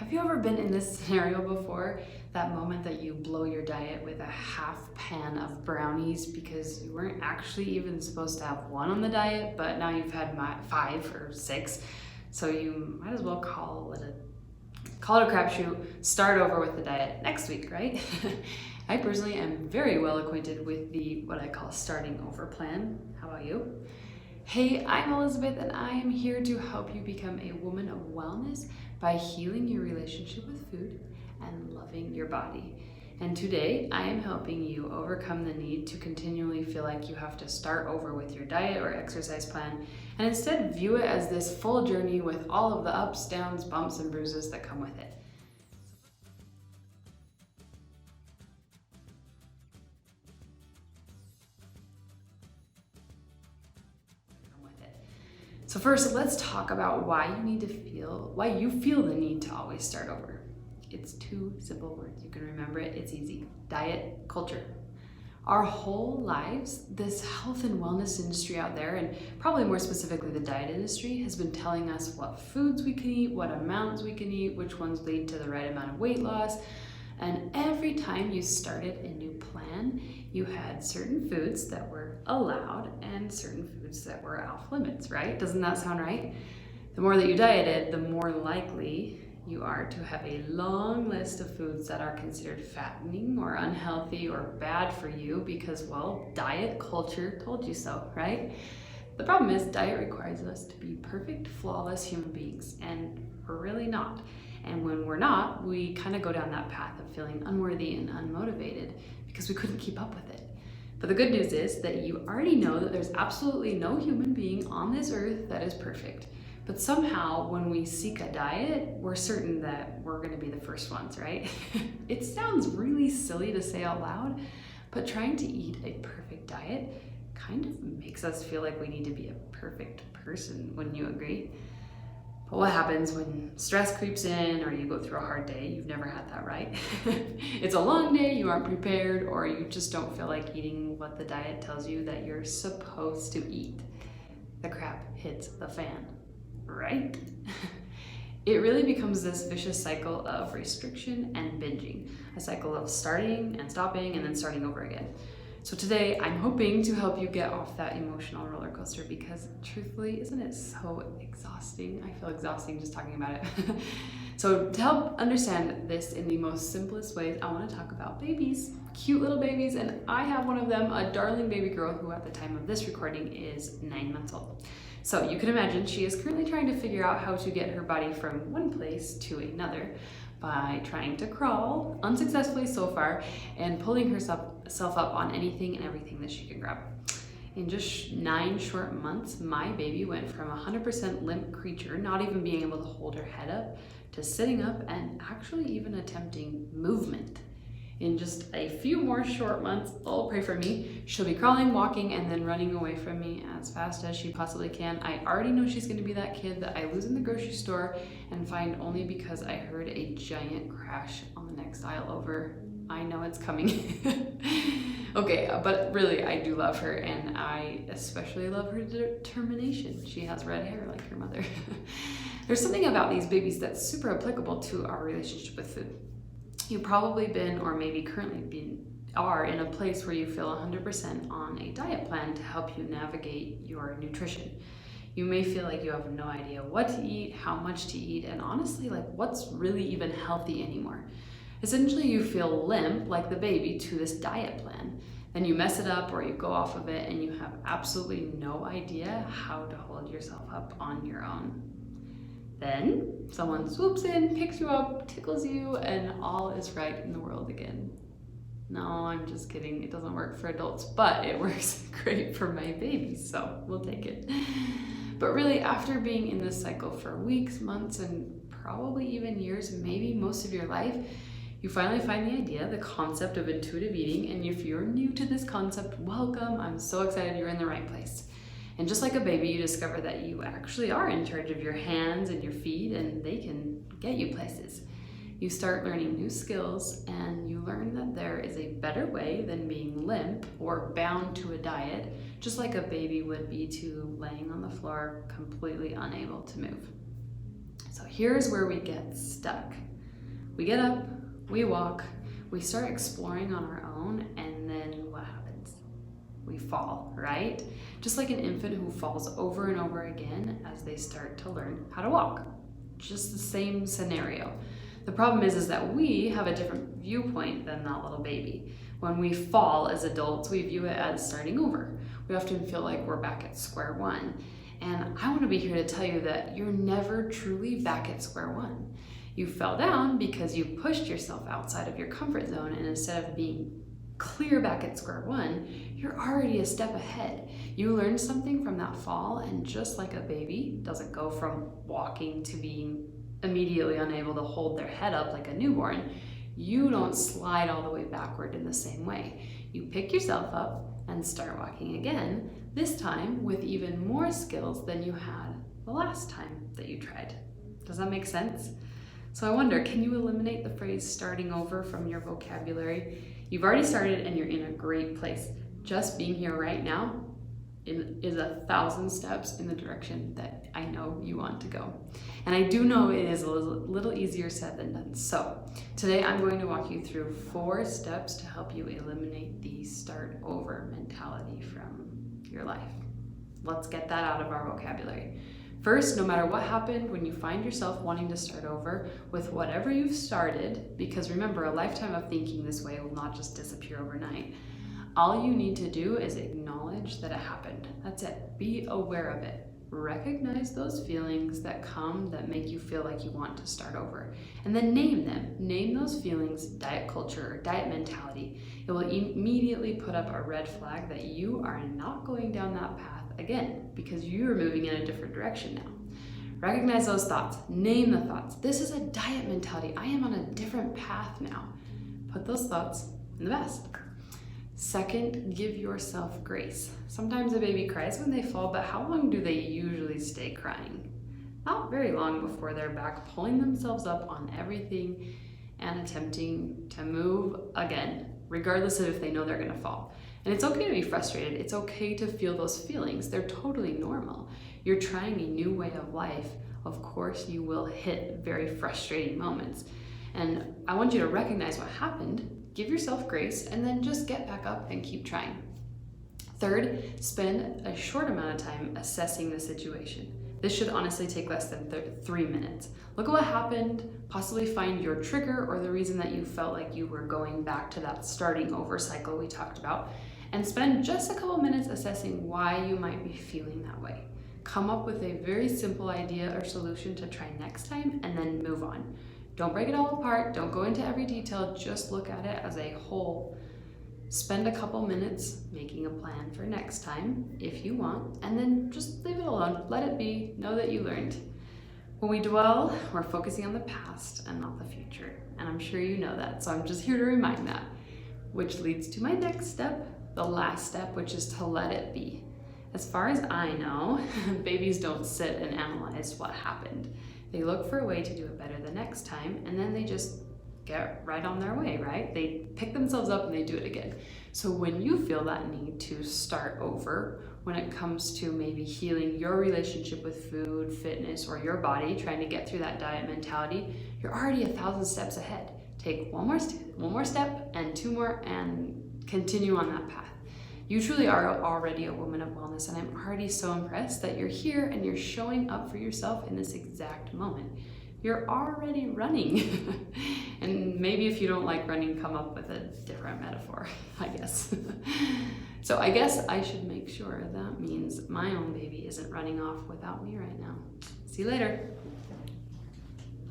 Have you ever been in this scenario before? That moment that you blow your diet with a half pan of brownies because you weren't actually even supposed to have one on the diet, but now you've had 5 or 6, so you might as well call it a crapshoot, start over with the diet next week, right? I personally am very well acquainted with the what I call starting over plan. How about you? Hey, I'm Elizabeth, and I am here to help you become a woman of wellness by healing your relationship with food and loving your body. And today, I am helping you overcome the need to continually feel like you have to start over with your diet or exercise plan, and instead view it as this full journey with all of the ups, downs, bumps, and bruises that come with it. So first, let's talk about why you feel the need to always start over. It's 2 simple words. You can remember it. It's easy. Diet culture. Our whole lives, this health and wellness industry out there, and probably more specifically the diet industry, has been telling us what foods we can eat, what amounts we can eat, which ones lead to the right amount of weight loss. And every time you started a new plan, you had certain foods that were allowed and certain foods that were off limits, right? Doesn't that sound right? The more that you dieted, the more likely you are to have a long list of foods that are considered fattening or unhealthy or bad for you because, well, diet culture told you so, right? The problem is diet requires us to be perfect, flawless human beings, and we're really not. And when we're not, we kind of go down that path of feeling unworthy and unmotivated because we couldn't keep up with it. But the good news is that you already know that there's absolutely no human being on this earth that is perfect. But somehow when we seek a diet, we're certain that we're going to be the first ones, right? It sounds really silly to say out loud, but trying to eat a perfect diet kind of makes us feel like we need to be a perfect person, wouldn't you agree? But what happens when stress creeps in or you go through a hard day? You've never had that, right? It's a long day, you aren't prepared, or you just don't feel like eating what the diet tells you that you're supposed to eat. The crap hits the fan, right? It really becomes this vicious cycle of restriction and binging, a cycle of starting and stopping and then starting over again. So today, I'm hoping to help you get off that emotional roller coaster because truthfully, isn't it so exhausting? I feel exhausting just talking about it. So to help understand this in the most simplest ways, I want to talk about babies, cute little babies, and I have one of them, a darling baby girl who at the time of this recording is 9 months old. So you can imagine she is currently trying to figure out how to get her body from one place to another by trying to crawl, unsuccessfully so far, and pulling herself up on anything and everything that she can grab. In just 9 short months, my baby went from a 100% limp creature, not even being able to hold her head up, to sitting up and actually even attempting movement. In just a few more short months, oh, pray for me, she'll be crawling, walking, and then running away from me as fast as she possibly can. I already know she's gonna be that kid that I lose in the grocery store and find only because I heard a giant crash on the next aisle over. I know it's coming. Okay, but really, I do love her, and I especially love her determination. She has red hair like her mother. There's something about these babies that's super applicable to our relationship with food. You've probably been, or maybe currently are in a place where you feel 100% on a diet plan to help you navigate your nutrition. You may feel like you have no idea what to eat, how much to eat, and honestly, like what's really even healthy anymore. Essentially, you feel limp like the baby to this diet plan. Then you mess it up or you go off of it and you have absolutely no idea how to hold yourself up on your own. Then someone swoops in, picks you up, tickles you, and all is right in the world again. No, I'm just kidding. It doesn't work for adults, but it works great for my babies, so we'll take it. But really, after being in this cycle for weeks, months, and probably even years, maybe most of your life, you finally find the idea, the concept of intuitive eating, and if you're new to this concept, welcome. I'm so excited you're in the right place. And just like a baby, you discover that you actually are in charge of your hands and your feet, and they can get you places. You start learning new skills, and you learn that there is a better way than being limp or bound to a diet, just like a baby would be to laying on the floor completely unable to move. So here's where we get stuck. We get up, we walk, we start exploring on our own, and then what happens? We fall, right? Just like an infant who falls over and over again as they start to learn how to walk. Just the same scenario. The problem is that we have a different viewpoint than that little baby. When we fall as adults, we view it as starting over. We often feel like we're back at square one. And I want to be here to tell you that you're never truly back at square one. You fell down because you pushed yourself outside of your comfort zone, and instead of being clear back at square one, you're already a step ahead. You learned something from that fall, and just like a baby doesn't go from walking to being immediately unable to hold their head up like a newborn, you don't slide all the way backward in the same way. You pick yourself up and start walking again, this time with even more skills than you had the last time that you tried. Does that make sense? So I wonder, can you eliminate the phrase starting over from your vocabulary? You've already started and you're in a great place. Just being here right now is 1,000 steps in the direction that I know you want to go. And I do know it is a little easier said than done. So today I'm going to walk you through 4 steps to help you eliminate the start over mentality from your life. Let's get that out of our vocabulary. First, no matter what happened, when you find yourself wanting to start over with whatever you've started, because remember, a lifetime of thinking this way will not just disappear overnight. All you need to do is acknowledge that it happened. That's it. Be aware of it. Recognize those feelings that come that make you feel like you want to start over. And then name them. Name those feelings diet culture or diet mentality. It will immediately put up a red flag that you are not going down that path again because you're moving in a different direction now. Recognize those thoughts. Name the thoughts. This is a diet mentality. I am on a different path now. Put those thoughts in the basket. Second, give yourself grace. Sometimes a baby cries when they fall, but how long do they usually stay crying? Not very long before they're back pulling themselves up on everything and attempting to move again, regardless of if they know they're gonna fall. And it's okay to be frustrated. It's okay to feel those feelings. They're totally normal. You're trying a new way of life. Of course, you will hit very frustrating moments. And I want you to recognize what happened, give yourself grace, and then just get back up and keep trying. Third, spend a short amount of time assessing the situation. This should honestly take less than 3 minutes. Look at what happened, possibly find your trigger or the reason that you felt like you were going back to that starting over cycle we talked about, and spend just a couple minutes assessing why you might be feeling that way. Come up with a very simple idea or solution to try next time, and then move on. Don't break it all apart. Don't go into every detail. Just look at it as a whole. Spend a couple minutes making a plan for next time if you want, and then just leave it alone. Let it be. Know that you learned. When we dwell, we're focusing on the past and not the future. And I'm sure you know that. So I'm just here to remind that, which leads to my next step, the last step, which is to let it be. As far as I know, babies don't sit and analyze what happened. They look for a way to do it better the next time, and then they just get right on their way, right? They pick themselves up and they do it again. So when you feel that need to start over, when it comes to maybe healing your relationship with food, fitness, or your body, trying to get through that diet mentality, you're already 1,000 steps ahead. Take one more step and 2 more and continue on that path. You truly are already a woman of wellness, and I'm already so impressed that you're here and you're showing up for yourself in this exact moment. You're already running. And maybe if you don't like running, come up with a different metaphor, I guess. So I guess I should make sure that means my own baby isn't running off without me right now. See you later.